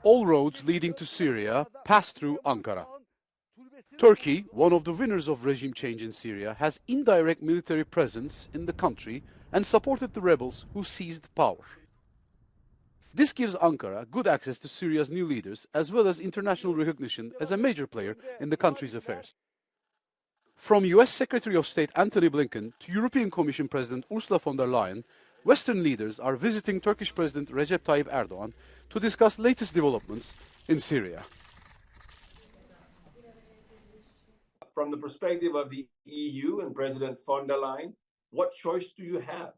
All roads leading to Syria pass through Ankara. Turkey, one of the winners of regime change in Syria, has indirect military presence in the country and supported the rebels who seized power. This gives Ankara good access to Syria's new leaders, as well as international recognition as a major player in the country's affairs. From US Secretary of State Antony Blinken to European Commission President Ursula von der Leyen, Western leaders are visiting Turkish President Recep Tayyip Erdogan to discuss latest developments in Syria. From the perspective of the EU and President von der Leyen, what choice do you have?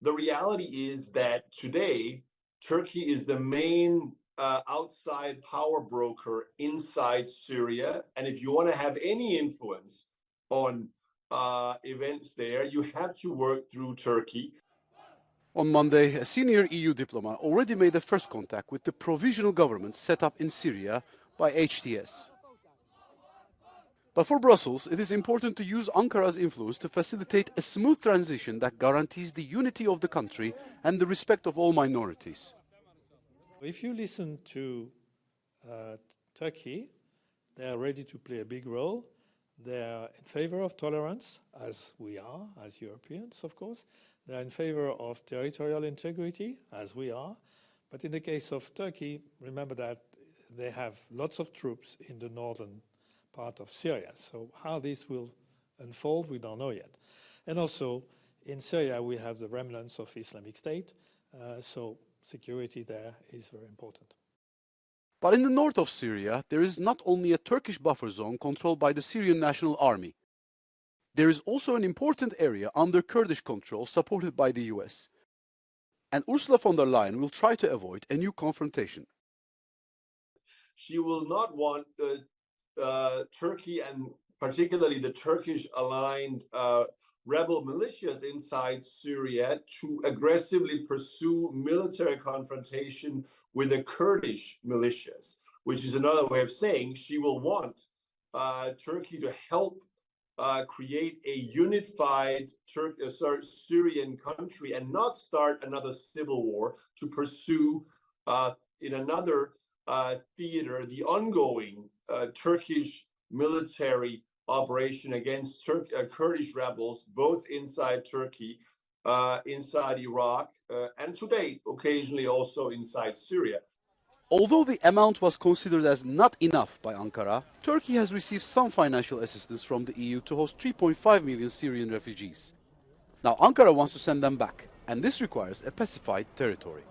The reality is that today, Turkey is the main outside power broker inside Syria. And if you want to have any influence on events there, you have to work through Turkey. On Monday, a senior EU diplomat already made a first contact with the provisional government set up in Syria by HTS. But for Brussels, it is important to use Ankara's influence to facilitate a smooth transition that guarantees the unity of the country and the respect of all minorities. If you listen to Turkey, they are ready to play a big role. They are in favor of tolerance, as we are, as Europeans, of course. They are in favor of territorial integrity, as we are. But in the case of Turkey, remember that they have lots of troops in the northern part of Syria. So how this will unfold, we don't know yet. And also, in Syria, we have the remnants of Islamic State. So security there is very important. But in the north of Syria, there is not only a Turkish buffer zone controlled by the Syrian National Army. There is also an important area under Kurdish control supported by the US. And Ursula von der Leyen will try to avoid a new confrontation. She will not want Turkey and particularly the Turkish-aligned rebel militias inside Syria to aggressively pursue military confrontation with the Kurdish militias, which is another way of saying she will want Turkey to help create a unified Syrian country and not start another civil war to pursue in another theater the ongoing Turkish military operation against Kurdish rebels, both inside Turkey, inside Iraq, and to date, occasionally also inside Syria. Although the amount was considered as not enough by Ankara, Turkey has received some financial assistance from the EU to host 3.5 million Syrian refugees. Now Ankara wants to send them back, and this requires a pacified territory.